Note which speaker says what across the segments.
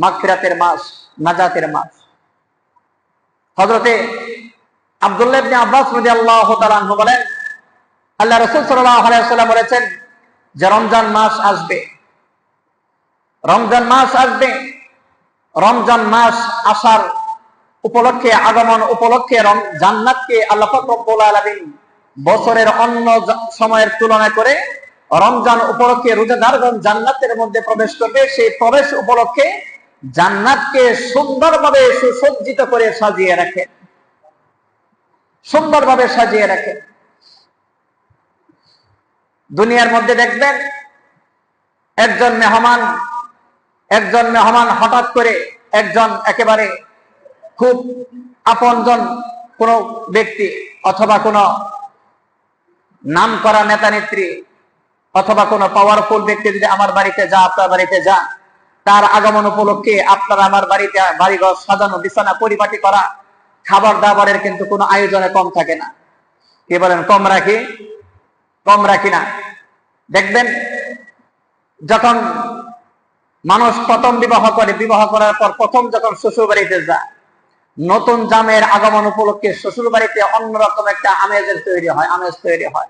Speaker 1: মাগফিরাতের মাস, নাজাতের মাস। হযরতে আব্দুল্লাহ ইবনে আব্বাস রাদিয়াল্লাহু তাআলা আনহু বলেন, আল্লাহ রাসূল সাল্লাল্লাহু আলাইহি ওয়াসাল্লাম বলেছেন যে রমজান মাস আসবে, রমজান মাস আসবে, রমজান মাস আসার উপলক্ষে, আগমন উপলক্ষে জান্নাতকে আল্লাহ পাক রব্বুল আলামিন বছরের অন্য সময়ের তুলনা করে রমজান উপলক্ষে রোজাদারগণ জান্নাতের মধ্যে প্রবেশ করবে। সেই প্রবেশ উপলক্ষে জান্নাতকে সুন্দরভাবে সুসজ্জিত করে সাজিয়ে রাখে, সুন্দরভাবে সাজিয়ে রাখে। দুনিয়ার মধ্যে দেখবেন একজন মেহমান হঠাৎ করে একজন একেবারে খুব আপনজন কোন ব্যক্তি অথবা কোন নামকরা নেতা নেত্রী অথবা কোন পাওয়ারফুল ব্যক্তি যদি আমার বাড়িতে যা, আপনার বাড়িতে যা, তার আগমন উপলক্ষে আপনার আমার বাড়িতে বাড়িঘর সাজানো, বিছানা পরিপাটি করা, খাবার দাবারের কিন্তু কোনো আয়োজনে কম থাকে না। কি বলেন, কম রাখি? কম রাখি না। দেখবেন যখন মানুষ প্রথম বিবাহ করে, বিবাহ করার পর প্রথম যখন শ্বশুর বাড়িতে যায়, নতুন জামের আগমন উপলক্ষে শ্বশুর বাড়িতে অন্যরকম একটা আমেজ তৈরি হয়।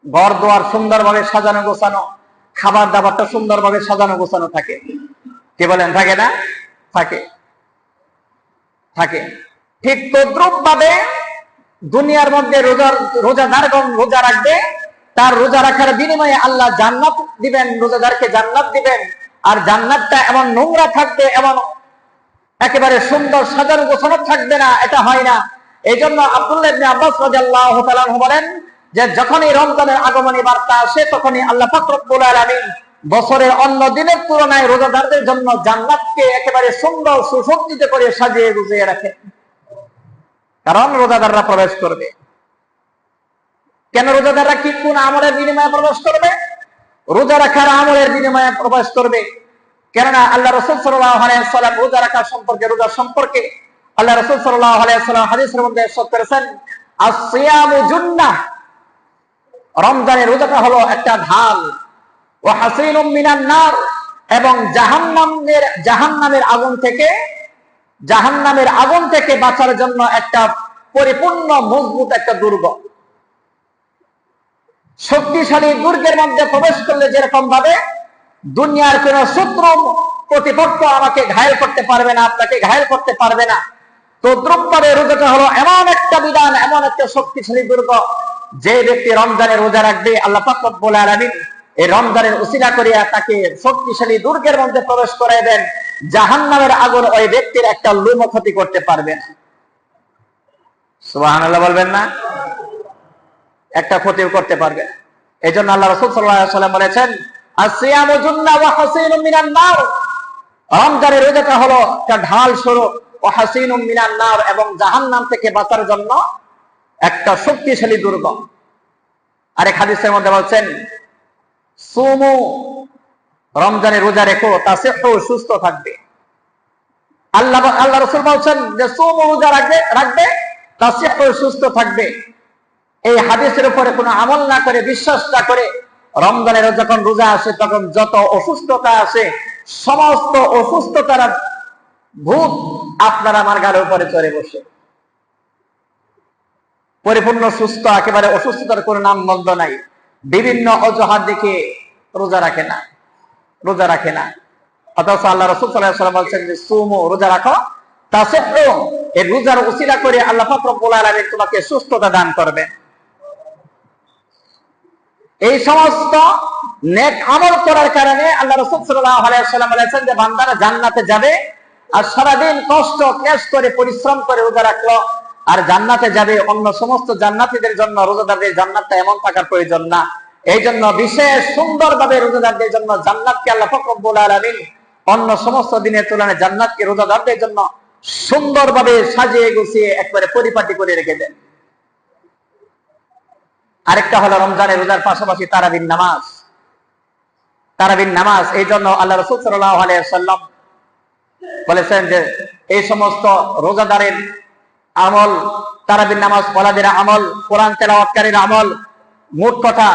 Speaker 1: ঘর দুয়ার সুন্দরভাবে সাজানো গোছানো, খাবার দাবারটা সুন্দরভাবে সাজানো গোছানো থাকে। কি বলেন, থাকে না? থাকে। ঠিক তদ্রুপ ভাবে দুনিয়ার মধ্যে রোজাদারগণ রোজা রাখবে, তার রোজা রাখার বিনিময়ে আল্লাহ জান্নাত দিবেন, রোজাদারকে জান্নাত দিবেন। আর জান্নাতটা এমন নোংরা থাকবে, এমন একেবারে সুন্দর সাজানো গোছানো থাকবে না, এটা হয় না। এই জন্য আব্দুল্লাহ ইবনে আব্বাস রাদিয়াল্লাহু তাআলা আনহু বলেন যে যখনই রমজানের আগমনী বার্তা আসে, তখনই আল্লাহ পাক রব্বুল আলামিন বছরের অন্য দিনের তুলনায় রোজাদারদের জন্য জান্নাতকে একেবারে সুন্দর সুসজ্জিত করে সাজিয়ে গুছিয়ে রাখে। কারণ রোজাদাররা প্রবেশ করবে। কেন রোজাদাররা কি কোন আমলের বিনিময়ে প্রবেশ করবে? রোজা রাখার আমলের বিনিময়ে প্রবেশ করবে। কেননা আল্লাহ রাসূল সাল্লাল্লাহু আলাইহি ওয়াসাল্লাম রোজা রাখা সম্পর্কে, রোজা সম্পর্কে আল্লাহ রাসূল সাল্লাল্লাহু আলাইহি ওয়াসাল্লাম হাদিসের মধ্যে ইরশাদ করেছেন, আস-সিয়ামু জুন্নাহ, রমজানের রোজাটা হলো একটা ঢাল, ওয়া হাসিনুম মিনান নার, এবং জাহান্নামের আগুন থেকে বাঁচার জন্য একটা পরিপূর্ণ মজবুত একটা দুর্গ। শক্তিশালী দুর্গের মধ্যে প্রবেশ করলে যেরকম ভাবে দুনিয়ার কোন শত্রু প্রতিপক্ষ আমাকে ঘায়েল করতে পারবে না, আপনাকে ঘায়েল করতে পারবে না, তদ্রুপ ভাবে রোজাটা হলো এমন একটা বিধান, এমন একটা শক্তিশালী দুর্গ, যে ব্যক্তি রমজানের রোজা রাখবে আল্লাহ পাক রব্বুল আলামিন এই রমজানের উসিলা করিয়া তাকে শক্তিশালী দুর্গের মধ্যে প্রবেশ করাই দেন। জাহান্নামের আগুন ওই ব্যক্তির একটা লুম ক্ষতি করতে পারবে না। সুবহানাল্লাহ বলবেন না? একটা ক্ষতিও করতে পারবে না। এই জন্য আল্লাহ রাসূল সাল্লাল্লাহু আলাইহি ওয়াসাল্লাম বলেছেন, আস-সিয়ামু জুন্নাহ ওয়া হাসিনুম মিনান নার, রমজানের রোজাটা হলো একটা ঢাল স্বরূপ, ওয়া হাসিনুম মিনান নার, এবং জাহান্নাম থেকে বাঁচার জন্য একটা শক্তিশালী দুর্গ। আরেক হাদিসের মধ্যে বলছেন, সুমু, রমজানের রোজা রেখো, তাসিহু, সুস্থ থাকবে। আল্লাহ রাসূল বলছেন যে সুমু, রোজা রাখবে, তাসিহু, সুস্থ থাকবে। এই হাদিসের উপরে কোনো আমল না করে, বিশ্বাস না করে রমজানের যখন রোজা আসে তখন যত অসুস্থতা আসে, সমস্ত অসুস্থতার ভূত আপনার আমার গালের উপরে চড়ে বসে। পরিপূর্ণ সুস্থ, একেবারে অসুস্থতার কোনো নাম গন্ধ নাই। বিভিন্ন অজুহাত দেখে রোজা রাখে না। অথচ আল্লাহ রাসূল সাল্লাল্লাহু আলাইহি ওয়াসাল্লাম বলছেন যে সুমু, রোজা রাখো, তাসিহু, এই রোজার উসিলা করে আল্লাহ পাক রব্বুল আলামিন তোমাকে সুস্থতা দান করবে। এই সমস্ত নেক আমল করার কারণে আল্লাহ রাসূল সাল্লাল্লাহু আলাইহি ওয়াসাল্লাম বলেছেন যে বান্দারা জান্নাতে যাবে, আর সারাদিন কষ্ট ক্লেশ করে পরিশ্রম করে রোজা রাখলো আর জান্নাতে যাবে। অন্য সমস্ত জান্নাতীদের জন্য রোজাদারদের জান্নাতটা এমন থাকার প্রয়োজন না। এই জন্য বিশেষ সুন্দরভাবে রোজাদারদের জন্য জান্নাতকে আল্লাহ পাক রব্বুল আলামিন অন্য সমস্ত দিনের তুলনায় জান্নাতকে রোজাদারদের জন্য সুন্দরভাবে সাজিয়ে গুছিয়ে একবারে পরিপাটি করে রেখে দেন। আরেকটা হলো রমজানের রোজার পাশাপাশি তারাবির নামাজ। এই জন্য আল্লাহ রাসূল সাল্লাল্লাহু আলাইহি ওয়াসাল্লাম বলেছেন যে এই সমস্ত রোজাদারের আমল, তারাবির নামাজ পড়াদের আমল, কোরআন তেলাওয়াতকারীর আমল, মোট কথা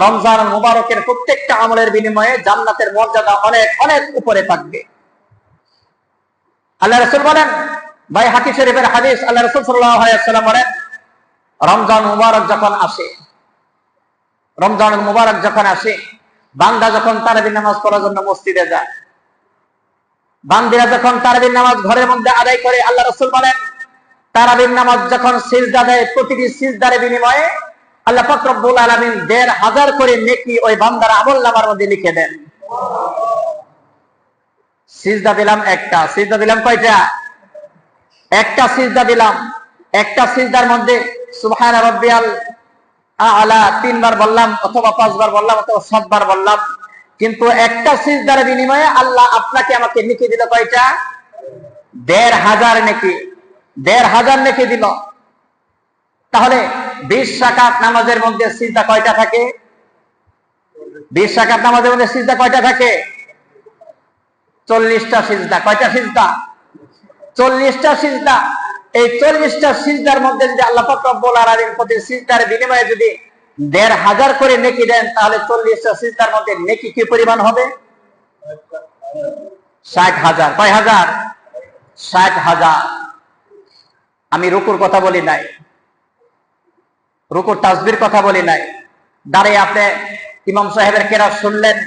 Speaker 1: রমজান মুবারকের প্রত্যেকটা আমলের বিনিময়ে জান্নাতের মর্যাদা অনেক অনেক উপরে থাকবে। আল্লাহ রাসূল বলেন, বাইহাকী শরীফের হাদিস, আল্লাহ রাসূল সাল্লাল্লাহু আলাইহি ওয়াসাল্লাম বলেন, রমজান মুবারক যখন আসে, রমজান মুবারক যখন আসে, বান্দা যখন তারাবির নামাজ পড়ার জন্য মসজিদে যায়, বান্দিরা যখন তারাবির নামাজ ঘরের মধ্যে আদায় করে, আল্লাহ রাসূল বলেন, তারাবির নামাজ যখন সিজদা দেয়, প্রতিটি সিজদার বিনিময়ে আল্লাহ পাক রব্বুল আলামিন ১৫০০ করে নেকি ওই বান্দার আমলনামার মধ্যে লিখে দেন। সিজদা দিলাম একটা, সিজদা দিলাম কয়টা? একটা সিজদা দিলাম। একটা সিজদার মধ্যে সুবহানা রাব্বিয়াল আ'লা ৩ বার বললাম, অথবা ৫ বার বললাম, অথবা ৭ বার বললাম, কিন্তু একটা সিজদার বিনিময়ে আল্লাহ আপনাকে আমাকে নেকি দিল কয়টা? ১৫০০ নেকি, ১৫০০ নেকি দিল। তাহলে ২০ রাকাত নামাজের মধ্যে সিজদা কয়টা থাকে? ২০ রাকাত নামাজের মধ্যে সিজদা কয়টা থাকে? ৪০টা সিজদা। কয়টা সিজদা? ৪০টা সিজদা। এই ৪০টা সিজদার মধ্যে যদি আল্লাহ পাক রব্বুল আলামিন প্রতি সিজদার বিনিময়ে যদি ১৫০০ করে নেকি দেন, তাহলে ৪০টা সিজদার মধ্যে নেকি কি পরিমাণ হবে? ৬০,০০০। কয় হাজার? ৬০,০০০। আমি রুকুর কথা বলি নাই, রুকুর তাসবির কথা বলি নাই। দাঁড়িয়ে আপনি ইমাম সাহেবের কেরাত শুনলেন,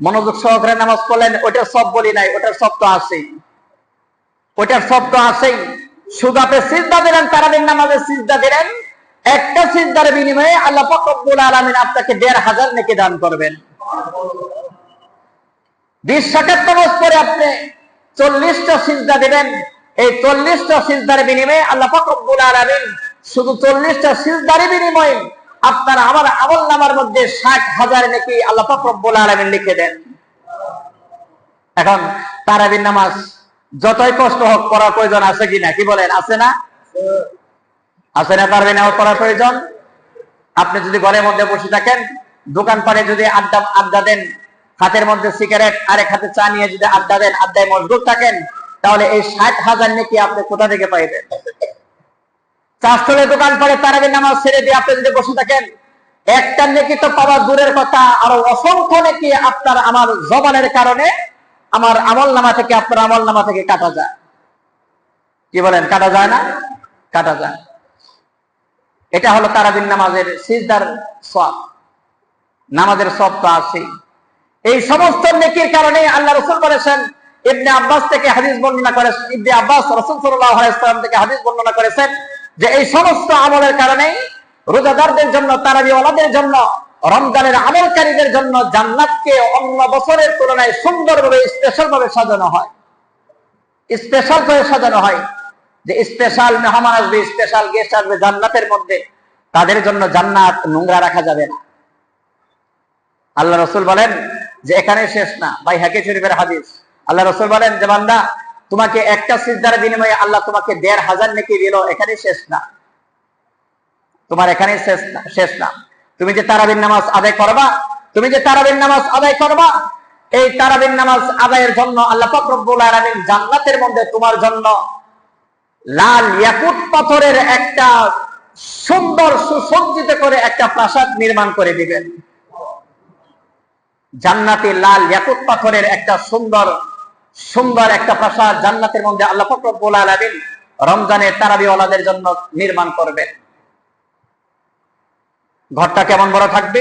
Speaker 1: মনোযোগ সহকারে নামাজ পড়লেন, ওটার সব বলি নাই, ওটার সব তো আছেই, ওটার সব তো আছেই। শুধু আপনি সিজদা দিলেন, তারাবির নামাজে সিজদা দিলেন, একটা সিজদার বিনিময়ে আল্লাহ পাক রব্বুল আলামিন আপনাকে ১৫০০ নেকি দান করবেন। ২০ রাকাত নামাজ পড়ে আপনি ৪০টা সিজদা দিবেন, এই ৪০টা সিজদার বিনিময়ে আল্লাহ পাক রব্বুল আলামিন শুধু ৪০টা সিজদার বিনিময়ে আপনার আমার আমলনামার মধ্যে ৬০,০০০ নেকি আল্লাহ পাক রব্বুল আলামিন লিখে দেন। এখন তারাবির নামাজ যতই কষ্ট হোক পড়ার প্রয়োজন আছে কিনা? কি বলেন, আছে না? আছে না? তারাবির নামাজ পড়ার প্রয়োজন। আপনি যদি ঘরের মধ্যে বসে থাকেন, দোকানপাটে যদি আড্ডা দেন, হাতের মধ্যে সিগারেট, আরেক হাতে চা নিয়ে যদি আড্ডা দেন, আড্ডায় মশগুল থাকেন, তাহলে এই ৬০,০০০ নেকি আপনি কোথা থেকে পাইবেন? চাষতলে দোকান পড়ে তারাবির নামাজ ছেড়ে দিয়ে আপনি যদি বসে থাকেন, একটা নেকি তো পাওয়া দূরের কথা, আরো অসংখ্য নেকি আপনার আমার জবানের কারণে আমার আমলনামা থেকে, আপনার আমলনামা থেকে কাটা যায়। কি বলেন, কাটা যায় না? কাটা যায়। এটা হলো তারাবির নামাজের সিজদার সওয়াব। নামাজের সওয়াব তো আছেই। এই সমস্ত নেকির কারণে আল্লাহ রাসূল বলেছেন, ইবনে আব্বাস থেকে হাদিস বর্ণনা করেছেন, ইবনে আব্বাস রাসূল সাল্লাল্লাহু আলাইহি ওয়াসাল্লাম থেকে হাদিস বর্ণনা করেছেন যে এই সমস্ত আমলের কারণেই রোজাদারদের জন্য, তারাবিওয়ালাদের জন্য, রমজানের আমলকারীদের জন্য জান্নাতকে অন্য বছরের তুলনায় সুন্দরভাবে, স্পেশাল ভাবে সাজানো হয়। স্পেশাল করে সাজানো হয়, যে স্পেশাল মেহমান আসবে, স্পেশাল গেস্ট আসবে জান্নাতের মধ্যে, তাদের জন্য জান্নাত নোংরা রাখা যাবে না। আল্লাহ রাসূল বলেন যে এখানে শেষ না। বাইহাকী শরীফের হাদিস, আল্লাহ রাসূল বলেন যে বান্দা, তোমাকে একটা সিজদার বিনিময়ে আল্লাহ তোমাকে ১৫০০ নেকি দিল, এখানে শেষ না, তোমার এখানে শেষ না। তুমি যে তারাবির নামাজ আদায় করবা, তুমি যে তারাবির নামাজ আদায় করবা, এই তারাবির নামাজ আদায়ের জন্য আল্লাহ পাক রব্বুল আলামিন জান্নাতের মধ্যে তোমার জন্য লাল ইয়াকুত পাথরের একটা সুন্দর সুসজ্জিত করে একটা প্রাসাদ নির্মাণ করে দিবেন। জান্নাতে লাল ইয়াকুত পাথরের একটা সুন্দর সুন্দর একটা প্রাসাদ জান্নাতের মধ্যে আল্লাহ পাক রব্বুল আলামিন রমজানের তারাবিওয়ালাদের জন্য নির্মাণ করবেন। ঘরটা কেমন বড় থাকবে?